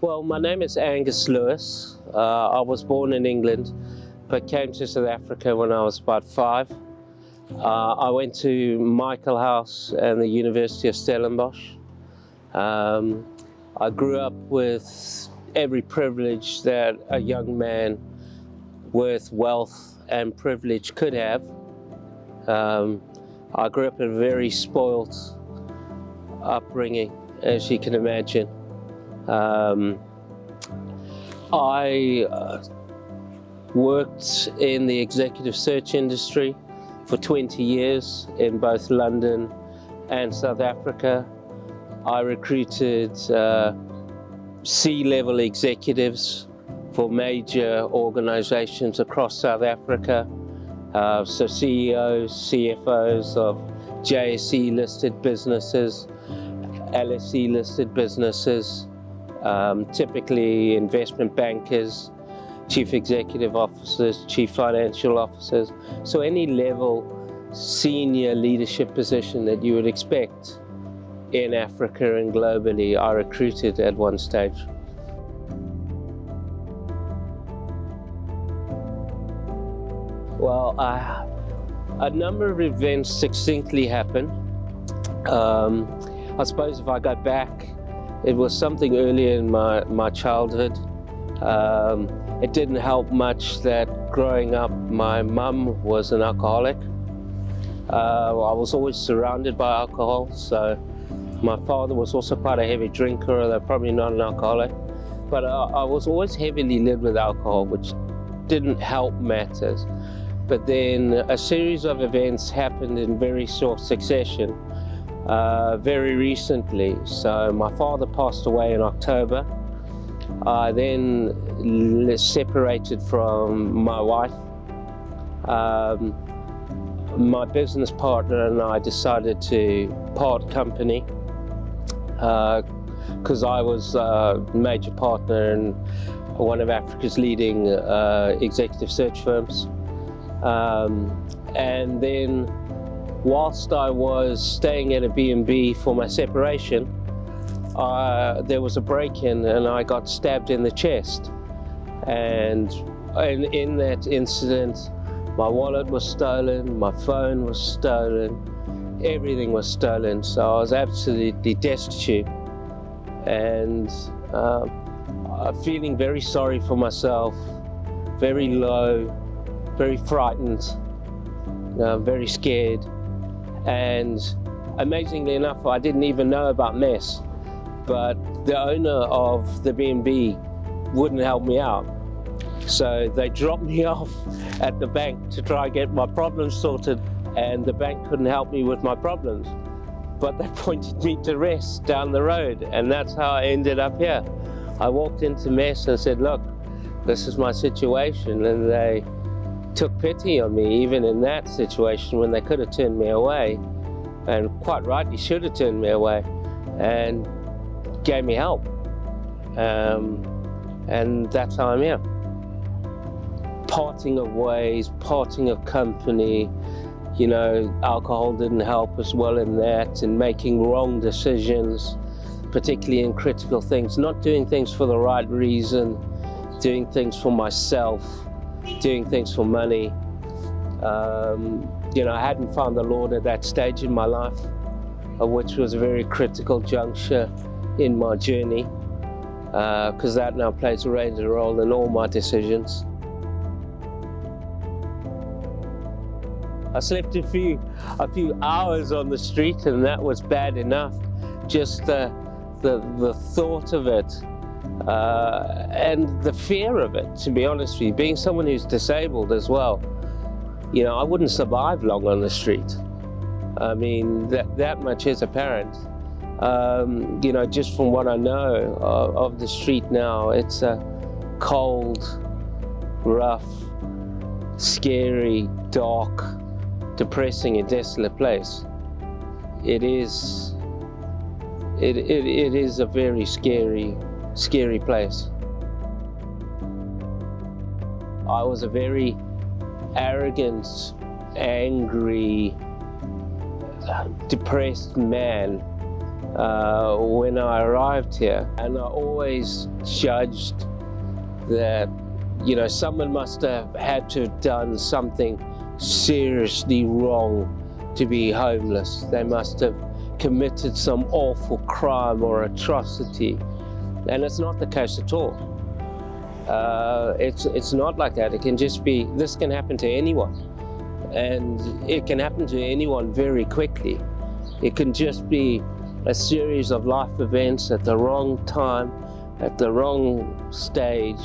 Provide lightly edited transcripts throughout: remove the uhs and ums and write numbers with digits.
Well, my name is Angus Lewis. I was born in England, but came to South Africa when I was about 5. I went to Michael House and the University of Stellenbosch. I grew up with every privilege that a young man with wealth and privilege could have. I grew up in a very spoiled upbringing, as you can imagine. I worked in the executive search industry for 20 years in both London and South Africa. I recruited C-level executives for major organizations across South Africa. So CEOs, CFOs of JSE listed businesses, LSE listed businesses, typically investment bankers, chief executive officers, chief financial officers. So any level senior leadership position that you would expect in Africa and globally, I recruited at one stage. Well, a number of events succinctly happened. I suppose if I go back, it was something earlier in my childhood. It didn't help much that growing up, my mum was an alcoholic. I was always surrounded by alcohol, so my father was also quite a heavy drinker, although probably not an alcoholic. But I was always heavily led with alcohol, which didn't help matters. But then a series of events happened in very short succession, very recently. So my father passed away in October. I then separated from my wife. My business partner and I decided to part company because I was a major partner in one of Africa's leading executive search firms. And then whilst I was staying at a B&B for my separation, there was a break-in and I got stabbed in the chest. And in that incident, my wallet was stolen, my phone was stolen, everything was stolen. So I was absolutely destitute and feeling very sorry for myself, very low, very frightened, very scared. And amazingly enough, I didn't even know about MES, but the owner of the B&B wouldn't help me out. So they dropped me off at the bank to try and get my problems sorted, and the bank couldn't help me with my problems. But they pointed me to rest down the road, and that's how I ended up here. I walked into MES and said, look, this is my situation, and they took pity on me even in that situation when they could have turned me away, and quite rightly should have turned me away, and gave me help. And that's how I'm here. Parting of ways, parting of company, you know, alcohol didn't help as well in that, in making wrong decisions, particularly in critical things, not doing things for the right reason, doing things for myself, doing things for money. You know, I hadn't found the Lord at that stage in my life, which was a very critical juncture in my journey, because that now plays a major role in all my decisions. I slept a few hours on the street, and that was bad enough. Just the thought of it, and the fear of it, to be honest with you, being someone who's disabled as well. You know, I wouldn't survive long on the street. I mean, that much is apparent. You know, just from what I know of the street now, it's a cold, rough, scary, dark, depressing and desolate place. It is a very scary place. I was a very arrogant, angry, depressed man when I arrived here, and I always judged that, you know, someone must have had to have done something seriously wrong to be homeless. They must have committed some awful crime or atrocity, and it's not the case at all. It's not like that. It can just be, this can happen to anyone, and it can happen to anyone very quickly. It can just be a series of life events at the wrong time, at the wrong stage,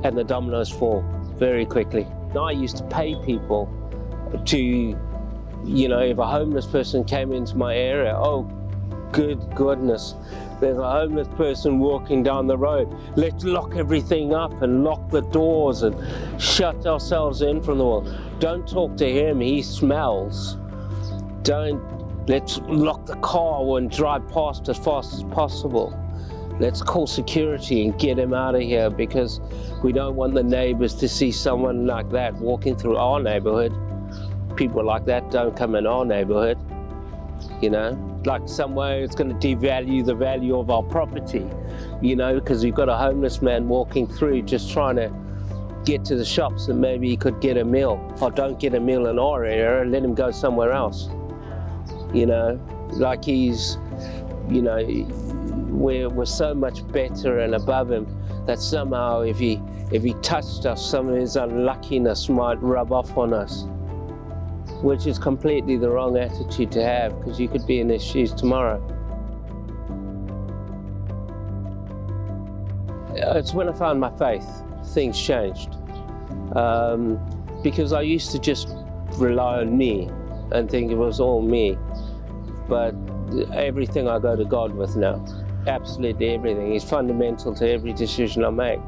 and the dominoes fall very quickly. I used to pay people to, you know, if a homeless person came into my area, oh, good goodness, there's a homeless person walking down the road. Let's lock everything up and lock the doors and shut ourselves in from the world. Don't talk to him, he smells. Let's lock the car and drive past as fast as possible. Let's call security and get him out of here, because we don't want the neighbors to see someone like that walking through our neighborhood. People like that don't come in our neighborhood, you know? Like some way it's going to devalue the value of our property, you know, because you've got a homeless man walking through just trying to get to the shops and maybe he could get a meal. Or don't get a meal in our area and let him go somewhere else. You know, like he's, you know, we're so much better and above him that somehow if he touched us, some of his unluckiness might rub off on us, which is completely the wrong attitude to have, because you could be in his shoes tomorrow. It's when I found my faith, things changed. Because I used to just rely on me and think it was all me. But everything I go to God with now, absolutely everything. He's fundamental to every decision I make.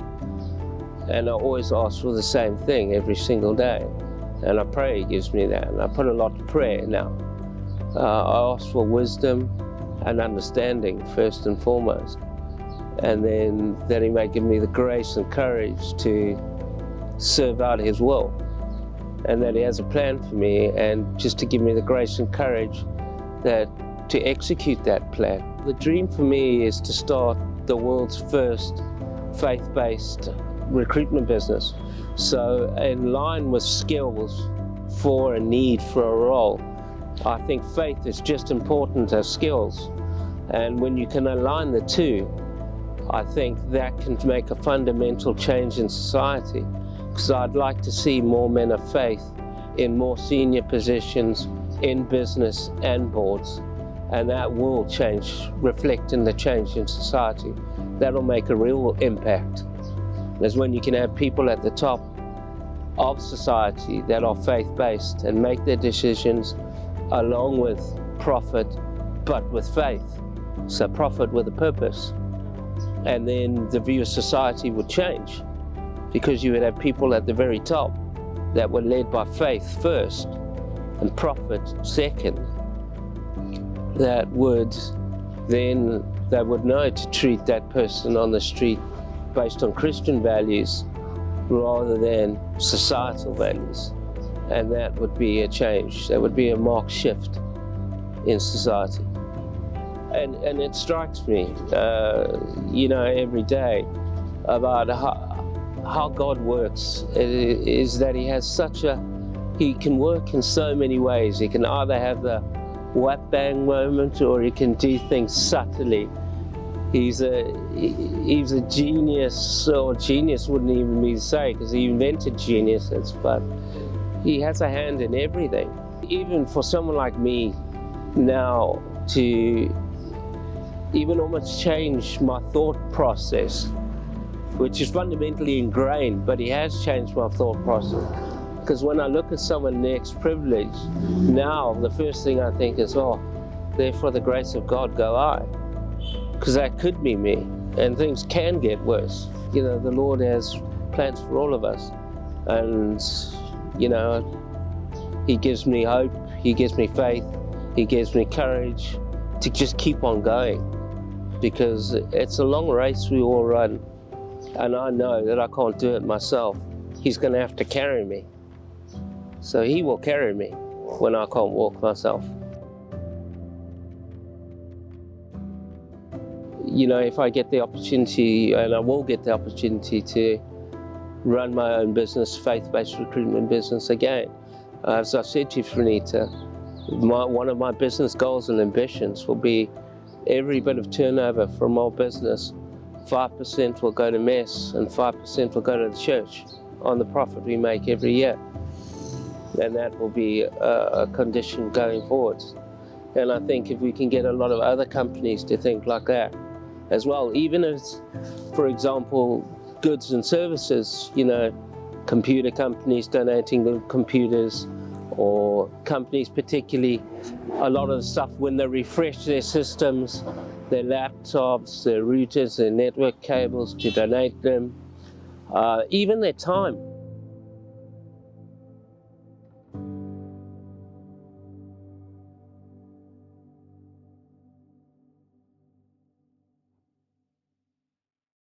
And I always ask for the same thing every single day. And I pray He gives me that. And I put a lot of prayer now. I ask for wisdom and understanding first and foremost. And then that He may give me the grace and courage to serve out His will. And that He has a plan for me, and just to give me the grace and courage to execute that plan. The dream for me is to start the world's first faith-based recruitment business. So in line with skills for a need for a role, I think faith is just important as skills. And when you can align the two, I think that can make a fundamental change in society. Because I'd like to see more men of faith in more senior positions in business and boards, and that will reflect in the change in society. That'll make a real impact. Is when you can have people at the top of society that are faith-based and make their decisions along with profit, but with faith. So profit with a purpose. And then the view of society would change, because you would have people at the very top that were led by faith first and profit second, that would know to treat that person on the street based on Christian values rather than societal values. And that would be a change. That would be a marked shift in society. And it strikes me, you know, every day about how God works, is that He has He can work in so many ways. He can either have the whap bang moment, or He can do things subtly. He's a genius, or genius wouldn't even be to say, because He invented geniuses, but He has a hand in everything. Even for someone like me now to even almost change my thought process, which is fundamentally ingrained, but He has changed my thought process. Because when I look at someone next privileged, now the first thing I think is, oh, therefore the grace of God go I. Because that could be me, and things can get worse. You know, the Lord has plans for all of us. And, you know, He gives me hope, He gives me faith, He gives me courage to just keep on going. Because it's a long race we all run. And I know that I can't do it myself. He's going to have to carry me. So He will carry me when I can't walk myself. if I get the opportunity, and I will get the opportunity to run my own business, faith-based recruitment business again. As I said to you, Franita, one of my business goals and ambitions will be every bit of turnover from our business, 5% will go to MES and 5% will go to the church on the profit we make every year. And that will be a condition going forward. And I think if we can get a lot of other companies to think like that as well, even as, for example, goods and services, computer companies donating the computers, or companies particularly, a lot of the stuff when they refresh their systems, their laptops, their routers, their network cables, to donate them, even their time.